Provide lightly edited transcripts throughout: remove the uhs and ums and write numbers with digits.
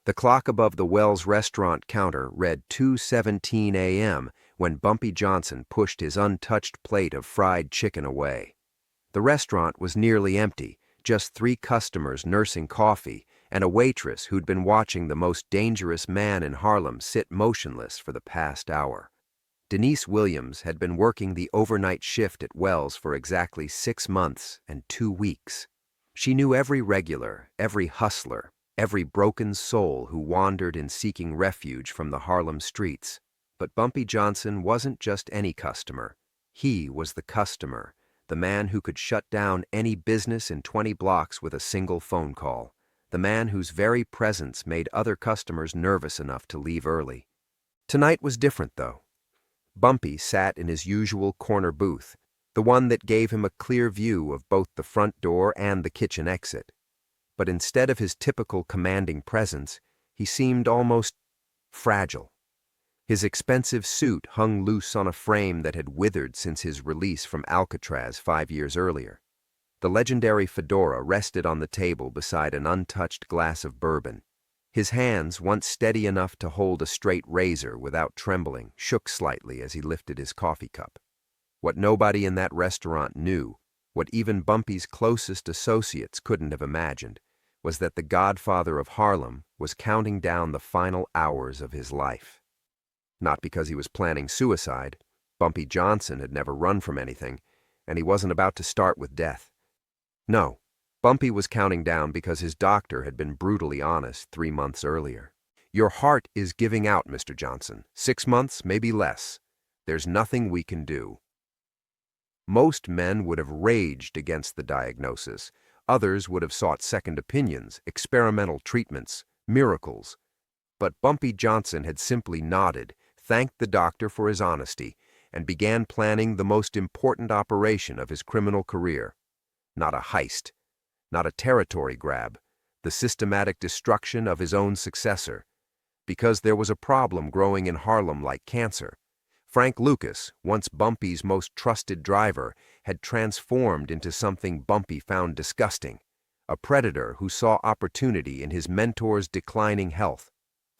The clock above the Wells restaurant counter read 2:17 a.m. when Bumpy Johnson pushed his untouched plate of fried chicken away. The restaurant was nearly empty, just 3 customers nursing coffee and a waitress who'd been watching the most dangerous man in Harlem sit motionless for the past hour. Denise Williams had been working the overnight shift at Wells for exactly 6 months and 2 weeks. She knew every regular, every hustler, every broken soul who wandered in seeking refuge from the Harlem streets. But Bumpy Johnson wasn't just any customer. He was the customer, the man who could shut down any business in 20 blocks with a single phone call, the man whose very presence made other customers nervous enough to leave early. Tonight was different, though. Bumpy sat in his usual corner booth, the one that gave him a clear view of both the front door and the kitchen exit. But instead of his typical commanding presence, he seemed almost fragile. His expensive suit hung loose on a frame that had withered since his release from Alcatraz 5 years earlier. The legendary fedora rested on the table beside an untouched glass of bourbon. His hands, once steady enough to hold a straight razor without trembling, shook slightly as he lifted his coffee cup. What nobody in that restaurant knew, what even Bumpy's closest associates couldn't have imagined, was that the Godfather of Harlem was counting down the final hours of his life. Not because he was planning suicide. Bumpy Johnson had never run from anything, and he wasn't about to start with death. No, Bumpy was counting down because his doctor had been brutally honest 3 months earlier. "Your heart is giving out, Mr. Johnson. 6 months, maybe less. There's nothing we can do." Most men would have raged against the diagnosis. Others would have sought second opinions, experimental treatments, miracles. But Bumpy Johnson had simply nodded, thanked the doctor for his honesty, and began planning the most important operation of his criminal career. Not a heist, not a territory grab, the systematic destruction of his own successor. Because there was a problem growing in Harlem like cancer. Frank Lucas, once Bumpy's most trusted driver, had transformed into something Bumpy found disgusting, a predator who saw opportunity in his mentor's declining health.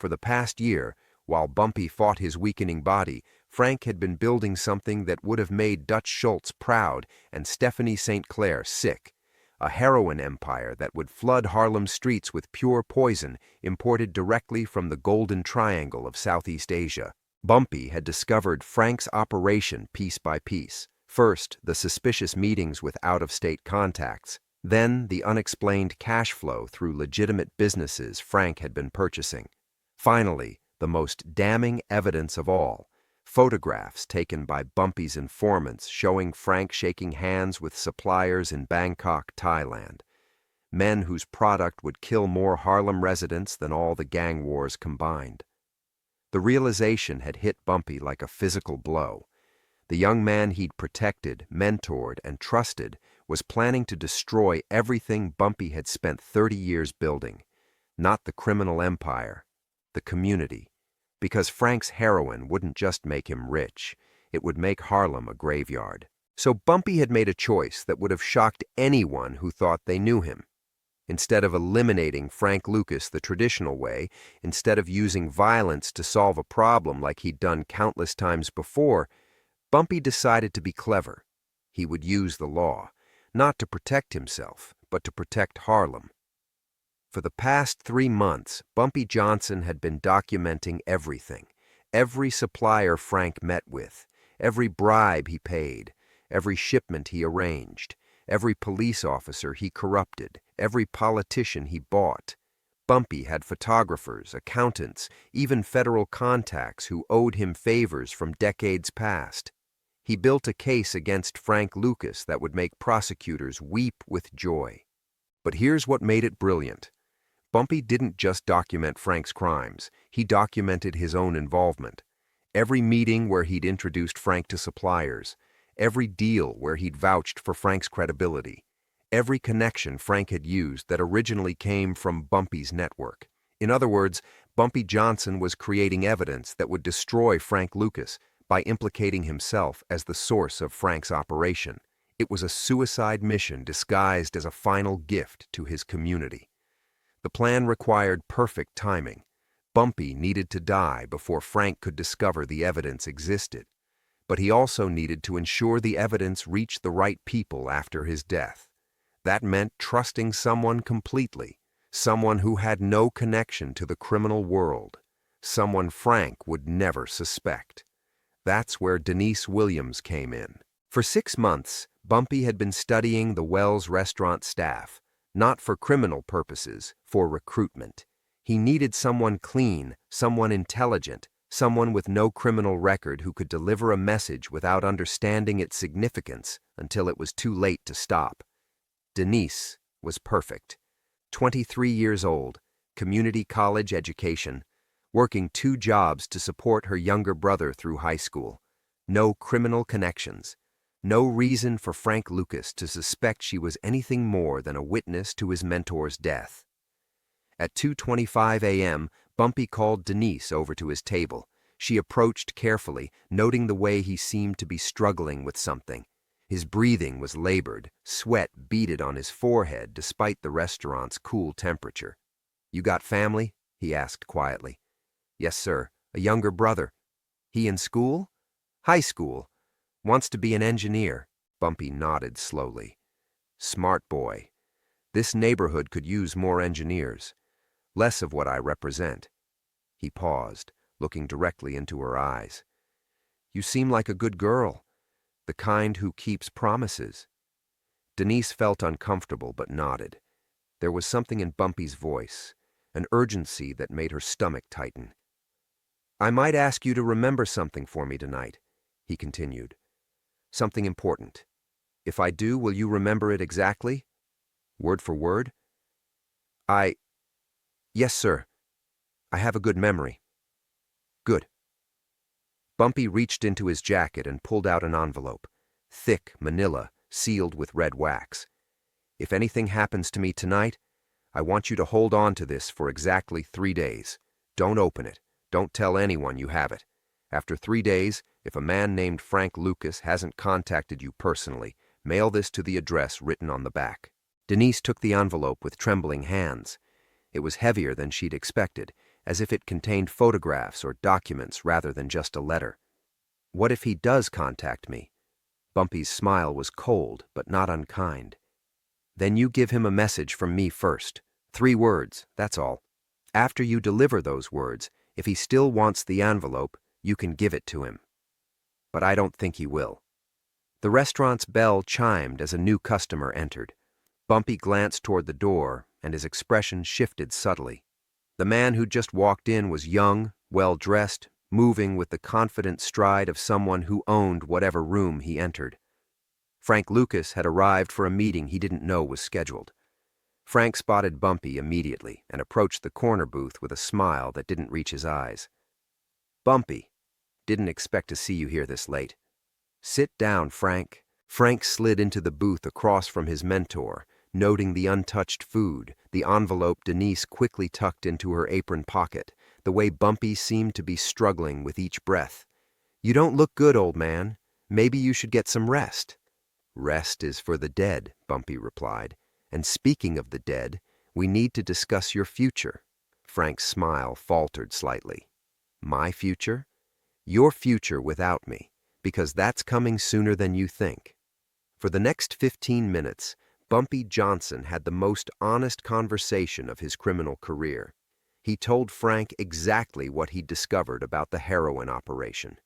For the past year, while Bumpy fought his weakening body, Frank had been building something that would have made Dutch Schultz proud and Stephanie St. Clair sick. A heroin empire that would flood Harlem streets with pure poison imported directly from the Golden Triangle of Southeast Asia. Bumpy had discovered Frank's operation piece by piece. First, the suspicious meetings with out-of-state contacts. Then, the unexplained cash flow through legitimate businesses Frank had been purchasing. Finally, the most damning evidence of all, photographs taken by Bumpy's informants showing Frank shaking hands with suppliers in Bangkok, Thailand. Men whose product would kill more Harlem residents than all the gang wars combined. The realization had hit Bumpy like a physical blow. The young man he'd protected, mentored, and trusted was planning to destroy everything Bumpy had spent 30 years building. Not the criminal empire, the community. Because Frank's heroin wouldn't just make him rich, it would make Harlem a graveyard. So Bumpy had made a choice that would have shocked anyone who thought they knew him. Instead of eliminating Frank Lucas the traditional way, instead of using violence to solve a problem like he'd done countless times before, Bumpy decided to be clever. He would use the law, not to protect himself, but to protect Harlem. For the past 3 months, Bumpy Johnson had been documenting everything. Every supplier Frank met with, every bribe he paid, every shipment he arranged, every police officer he corrupted, every politician he bought. Bumpy had photographers, accountants, even federal contacts who owed him favors from decades past. He built a case against Frank Lucas that would make prosecutors weep with joy. But here's what made it brilliant. Bumpy didn't just document Frank's crimes, he documented his own involvement. Every meeting where he'd introduced Frank to suppliers, every deal where he'd vouched for Frank's credibility, every connection Frank had used that originally came from Bumpy's network. In other words, Bumpy Johnson was creating evidence that would destroy Frank Lucas by implicating himself as the source of Frank's operation. It was a suicide mission disguised as a final gift to his community. The plan required perfect timing. Bumpy needed to die before Frank could discover the evidence existed, but he also needed to ensure the evidence reached the right people after his death. That meant trusting someone completely, someone who had no connection to the criminal world, someone Frank would never suspect. That's where Denise Williams came in. For 6 months, Bumpy had been studying the Wells restaurant staff, not for criminal purposes, for recruitment. He needed someone clean, someone intelligent, someone with no criminal record who could deliver a message without understanding its significance until it was too late to stop. Denise was perfect. 23 years old, community college education, working 2 jobs to support her younger brother through high school. No criminal connections. No reason for Frank Lucas to suspect she was anything more than a witness to his mentor's death. At 2:25 a.m., Bumpy called Denise over to his table. She approached carefully, noting the way he seemed to be struggling with something. His breathing was labored, sweat beaded on his forehead despite the restaurant's cool temperature. "You got family?" he asked quietly. "Yes, sir. A younger brother." "He in school?" "High school. Wants to be an engineer." Bumpy nodded slowly. "Smart boy. This neighborhood could use more engineers. Less of what I represent." He paused, looking directly into her eyes. "You seem like a good girl, the kind who keeps promises." Denise felt uncomfortable but nodded. There was something in Bumpy's voice, an urgency that made her stomach tighten. "I might ask you to remember something for me tonight," he continued. "Something important. If I do, will you remember it exactly? Word for word?" "Yes, sir. I have a good memory." "Good." Bumpy reached into his jacket and pulled out an envelope, thick manila, sealed with red wax. "If anything happens to me tonight, I want you to hold on to this for exactly 3 days. Don't open it. Don't tell anyone you have it. After 3 days, if a man named Frank Lucas hasn't contacted you personally, mail this to the address written on the back." Denise took the envelope with trembling hands. It was heavier than she'd expected, as if it contained photographs or documents rather than just a letter. "What if he does contact me?" Bumpy's smile was cold but not unkind. "Then you give him a message from me first. 3 words, that's all. After you deliver those words, if he still wants the envelope, you can give it to him. But I don't think he will." The restaurant's bell chimed as a new customer entered. Bumpy glanced toward the door, and his expression shifted subtly. The man who just walked in was young, well-dressed, moving with the confident stride of someone who owned whatever room he entered. Frank Lucas had arrived for a meeting he didn't know was scheduled. Frank spotted Bumpy immediately and approached the corner booth with a smile that didn't reach his eyes. "Bumpy, didn't expect to see you here this late." "Sit down, Frank." Frank slid into the booth across from his mentor, noting the untouched food, the envelope Denise quickly tucked into her apron pocket, the way Bumpy seemed to be struggling with each breath. "You don't look good, old man. Maybe you should get some rest." "Rest is for the dead," Bumpy replied. "And speaking of the dead, we need to discuss your future." Frank's smile faltered slightly. "My future?" "Your future without me, because that's coming sooner than you think." For the next 15 minutes, Bumpy Johnson had the most honest conversation of his criminal career. He told Frank exactly what he'd discovered about the heroin operation.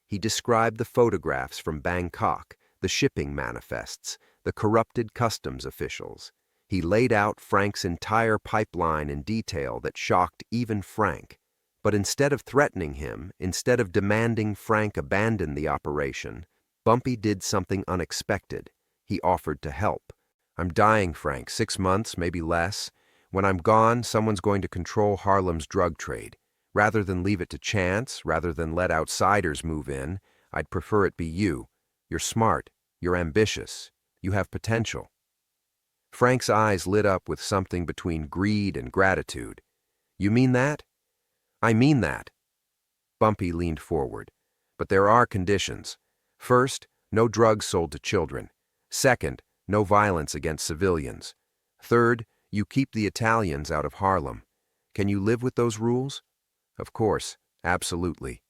He described the photographs from Bangkok, the shipping manifests, the corrupted customs officials. He laid out Frank's entire pipeline in detail that shocked even Frank. But instead of threatening him, instead of demanding Frank abandon the operation, Bumpy did something unexpected. He offered to help. "I'm dying, Frank, 6 months, maybe less. When I'm gone, someone's going to control Harlem's drug trade. Rather than leave it to chance, rather than let outsiders move in, I'd prefer it be you. You're smart, you're ambitious, you have potential." Frank's eyes lit up with something between greed and gratitude. "You mean that?" "I mean that." Bumpy leaned forward. "But there are conditions. First, no drugs sold to children. Second, no violence against civilians. Third, You keep the Italians out of Harlem. Can you live with those rules? Of course, absolutely.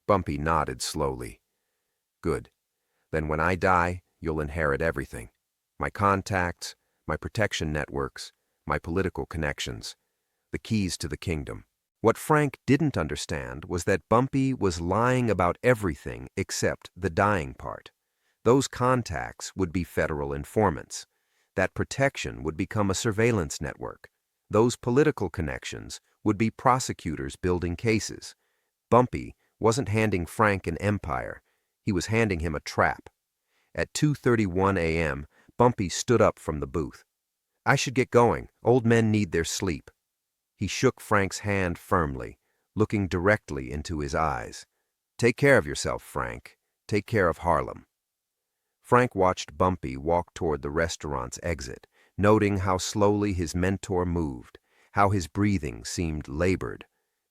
Bumpy nodded slowly. Good. Then when I die, you'll inherit everything. My contacts, my protection networks, my political connections, the keys to the kingdom. What Frank didn't understand was that Bumpy was lying about everything except the dying part. Those contacts would be federal informants. That protection would become a surveillance network. Those political connections would be prosecutors building cases. Bumpy wasn't handing Frank an empire. He was handing him a trap. At 2:31 a.m., Bumpy stood up from the booth. I should get going. Old men need their sleep. He shook Frank's hand firmly, looking directly into his eyes. Take care of yourself, Frank. Take care of Harlem. Frank watched Bumpy walk toward the restaurant's exit, noting how slowly his mentor moved, how his breathing seemed labored.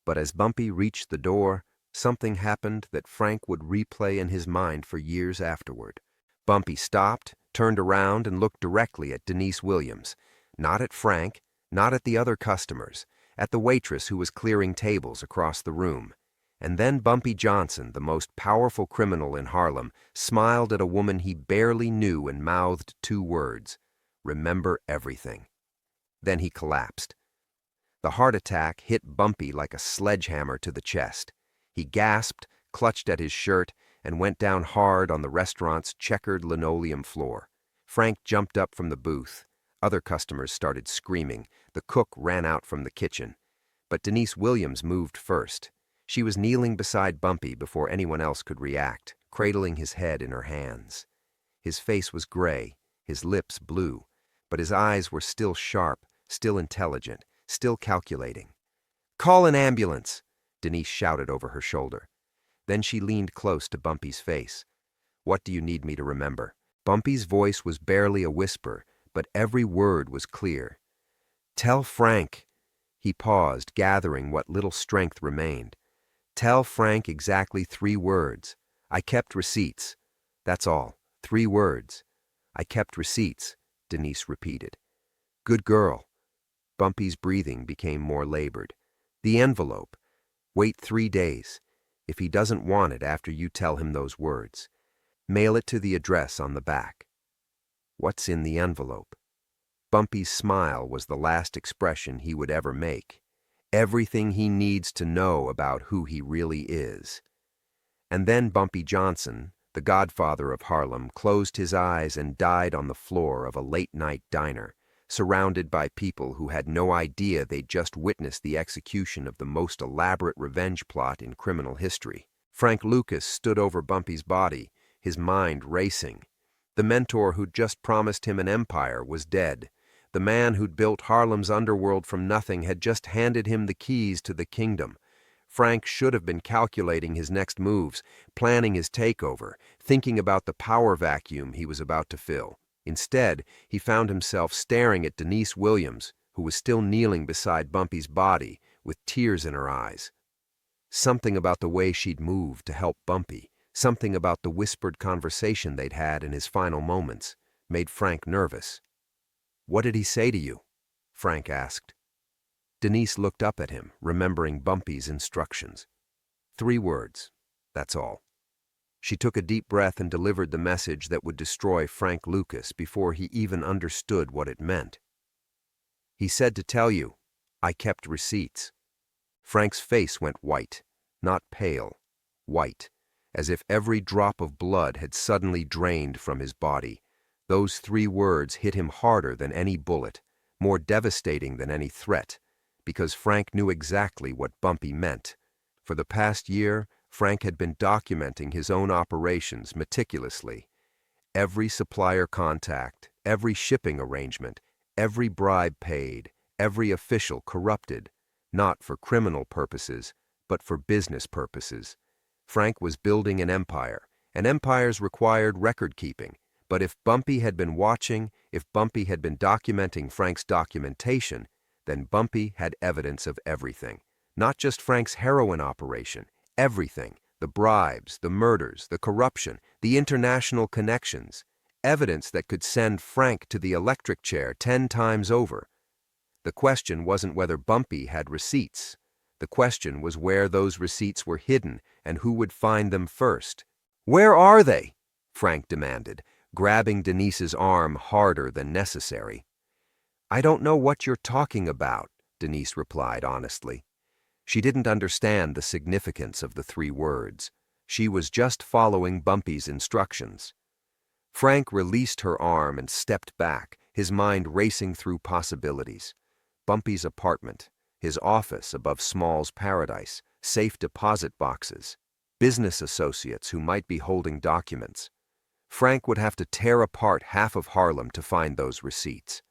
But as Bumpy reached the door, something happened that Frank would replay in his mind for years afterward. Bumpy stopped, turned around, and looked directly at Denise Williams. Not at Frank, not at the other customers, at the waitress who was clearing tables across the room. And then Bumpy Johnson, the most powerful criminal in Harlem, smiled at a woman he barely knew and mouthed two words: remember everything. Then he collapsed. The heart attack hit Bumpy like a sledgehammer to the chest. He gasped, clutched at his shirt, and went down hard on the restaurant's checkered linoleum floor. Frank jumped up from the booth. Other customers started screaming. The cook ran out from the kitchen. But Denise Williams moved first. She was kneeling beside Bumpy before anyone else could react, cradling his head in her hands. His face was gray, his lips blue, but his eyes were still sharp, still intelligent, still calculating. Call an ambulance, Denise shouted over her shoulder. Then she leaned close to Bumpy's face. What do you need me to remember? Bumpy's voice was barely a whisper, but every word was clear. Tell Frank. He paused, gathering what little strength remained. Tell Frank exactly 3 words. I kept receipts. That's all. 3 words. I kept receipts, Denise repeated. Good girl. Bumpy's breathing became more labored. The envelope. Wait 3 days. If he doesn't want it after you tell him those words, mail it to the address on the back. What's in the envelope? Bumpy's smile was the last expression he would ever make. Everything he needs to know about who he really is. And then Bumpy Johnson, the Godfather of Harlem, closed his eyes and died on the floor of a late-night diner, surrounded by people who had no idea they'd just witnessed the execution of the most elaborate revenge plot in criminal history. Frank Lucas stood over Bumpy's body, his mind racing. The mentor who'd just promised him an empire was dead. The man who'd built Harlem's underworld from nothing had just handed him the keys to the kingdom. Frank should have been calculating his next moves, planning his takeover, thinking about the power vacuum he was about to fill. Instead, he found himself staring at Denise Williams, who was still kneeling beside Bumpy's body, with tears in her eyes. Something about the way she'd moved to help Bumpy, something about the whispered conversation they'd had in his final moments, made Frank nervous. What did he say to you? Frank asked. Denise looked up at him, remembering Bumpy's instructions. 3 words, that's all. She took a deep breath and delivered the message that would destroy Frank Lucas before he even understood what it meant. He said to tell you, I kept receipts. Frank's face went white, not pale, white, as if every drop of blood had suddenly drained from his body. Those 3 words hit him harder than any bullet, more devastating than any threat, because Frank knew exactly what Bumpy meant. For the past year, Frank had been documenting his own operations meticulously. Every supplier contact, every shipping arrangement, every bribe paid, every official corrupted, not for criminal purposes, but for business purposes. Frank was building an empire, and empires required record-keeping. But if Bumpy had been watching, if Bumpy had been documenting Frank's documentation, then Bumpy had evidence of everything. Not just Frank's heroin operation, everything. The bribes, the murders, the corruption, the international connections. Evidence that could send Frank to the electric chair 10 times over. The question wasn't whether Bumpy had receipts. The question was where those receipts were hidden and who would find them first. "Where are they?" Frank demanded, grabbing Denise's arm harder than necessary. "I don't know what you're talking about," Denise replied honestly. She didn't understand the significance of the 3 words. She was just following Bumpy's instructions. Frank released her arm and stepped back, his mind racing through possibilities. Bumpy's apartment, his office above Small's Paradise, safe deposit boxes, business associates who might be holding documents. Frank would have to tear apart half of Harlem to find those receipts.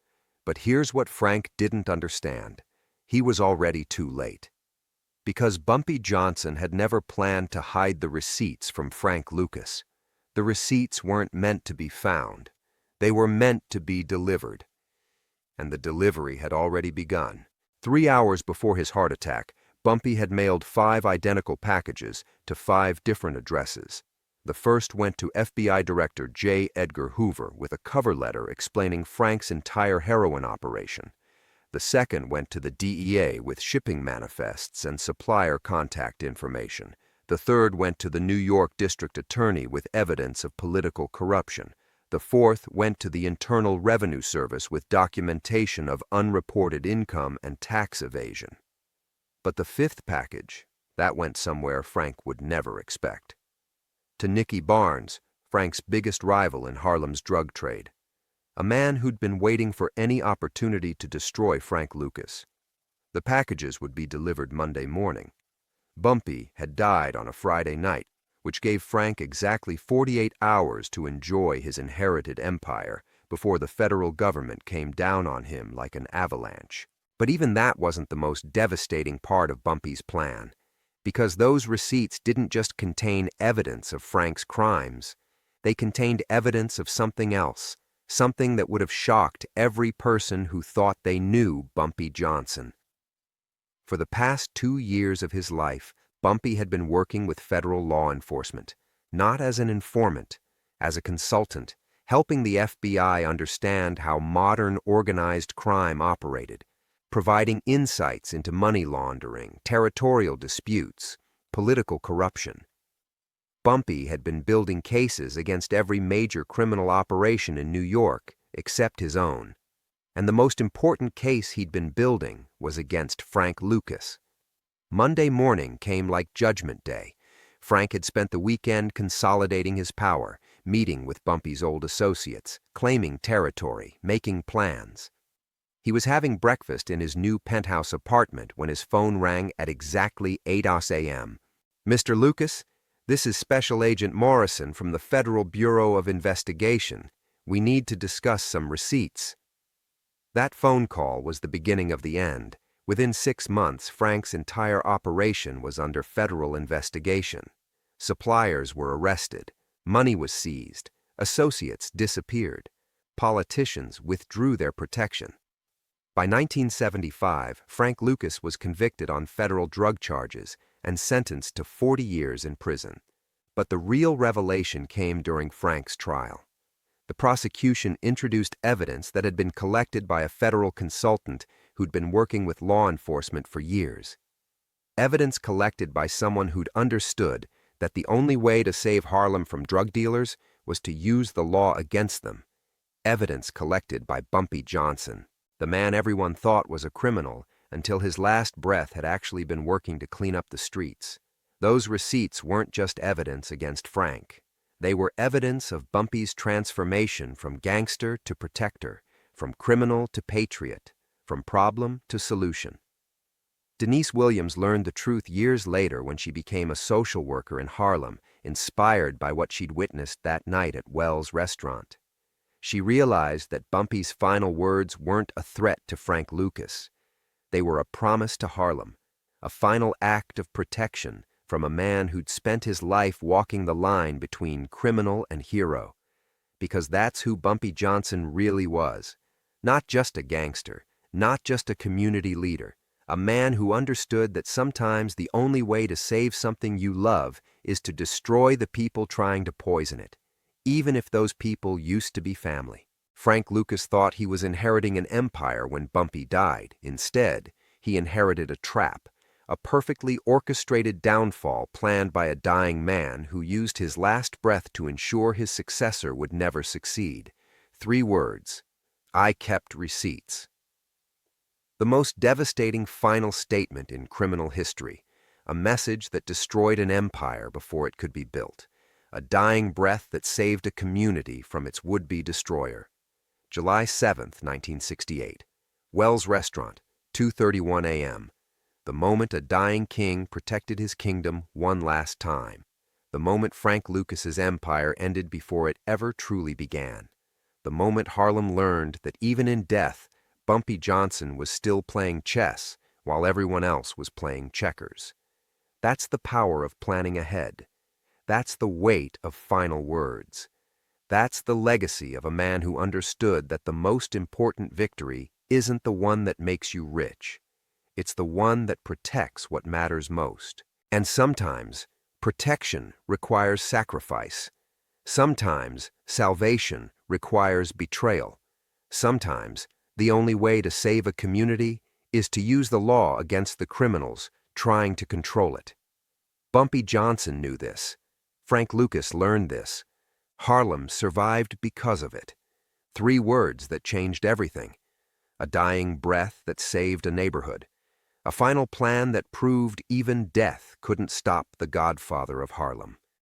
But here's what Frank didn't understand. He was already too late. Because Bumpy Johnson had never planned to hide the receipts from Frank Lucas. The receipts weren't meant to be found. They were meant to be delivered. And the delivery had already begun. 3 hours before his heart attack, Bumpy had mailed 5 identical packages to 5 different addresses. The first went to FBI Director J. Edgar Hoover with a cover letter explaining Frank's entire heroin operation. The second went to the DEA with shipping manifests and supplier contact information. The third went to the New York District Attorney with evidence of political corruption. The fourth went to the Internal Revenue Service with documentation of unreported income and tax evasion. But the 5th package, that went somewhere Frank would never expect. To Nicky Barnes, Frank's biggest rival in Harlem's drug trade. A man who'd been waiting for any opportunity to destroy Frank Lucas. The packages would be delivered Monday morning. Bumpy had died on a Friday night, which gave Frank exactly 48 hours to enjoy his inherited empire before the federal government came down on him like an avalanche. But even that wasn't the most devastating part of Bumpy's plan, because those receipts didn't just contain evidence of Frank's crimes. They contained evidence of something else, something that would have shocked every person who thought they knew Bumpy Johnson. For the past 2 years of his life, Bumpy had been working with federal law enforcement, not as an informant, as a consultant, helping the FBI understand how modern organized crime operated, providing insights into money laundering, territorial disputes, political corruption. Bumpy had been building cases against every major criminal operation in New York, except his own. And the most important case he'd been building was against Frank Lucas. Monday morning came like Judgment Day. Frank had spent the weekend consolidating his power, meeting with Bumpy's old associates, claiming territory, making plans. He was having breakfast in his new penthouse apartment when his phone rang at exactly 8 a.m. "Mr. Lucas, this is Special Agent Morrison from the Federal Bureau of Investigation. We need to discuss some receipts." That phone call was the beginning of the end. Within 6 months, Frank's entire operation was under federal investigation. Suppliers were arrested. Money was seized. Associates disappeared. Politicians withdrew their protection. By 1975, Frank Lucas was convicted on federal drug charges and sentenced to 40 years in prison. But the real revelation came during Frank's trial. The prosecution introduced evidence that had been collected by a federal consultant who'd been working with law enforcement for years. Evidence collected by someone who'd understood that the only way to save Harlem from drug dealers was to use the law against them. Evidence collected by Bumpy Johnson, the man everyone thought was a criminal until his last breath had actually been working to clean up the streets. Those receipts weren't just evidence against Frank. They were evidence of Bumpy's transformation from gangster to protector, from criminal to patriot, from problem to solution. Denise Williams learned the truth years later when she became a social worker in Harlem, inspired by what she'd witnessed that night at Wells' restaurant. She realized that Bumpy's final words weren't a threat to Frank Lucas. They were a promise to Harlem, a final act of protection from a man who'd spent his life walking the line between criminal and hero. Because that's who Bumpy Johnson really was. Not just a gangster, not just a community leader, a man who understood that sometimes the only way to save something you love is to destroy the people trying to poison it, even if those people used to be family. Frank Lucas thought he was inheriting an empire when Bumpy died. Instead, he inherited a trap, a perfectly orchestrated downfall planned by a dying man who used his last breath to ensure his successor would never succeed. 3 words: I kept receipts. The most devastating final statement in criminal history, a message that destroyed an empire before it could be built, a dying breath that saved a community from its would-be destroyer. July 7, 1968. Wells Restaurant, 2:31 a.m. The moment a dying king protected his kingdom one last time. The moment Frank Lucas's empire ended before it ever truly began. The moment Harlem learned that even in death, Bumpy Johnson was still playing chess while everyone else was playing checkers. That's the power of planning ahead. That's the weight of final words. That's the legacy of a man who understood that the most important victory isn't the one that makes you rich. It's the one that protects what matters most. And sometimes, protection requires sacrifice. Sometimes, salvation requires betrayal. Sometimes, the only way to save a community is to use the law against the criminals trying to control it. Bumpy Johnson knew this. Frank Lucas learned this. Harlem survived because of it. 3 words that changed everything. A dying breath that saved a neighborhood. A final plan that proved even death couldn't stop the Godfather of Harlem.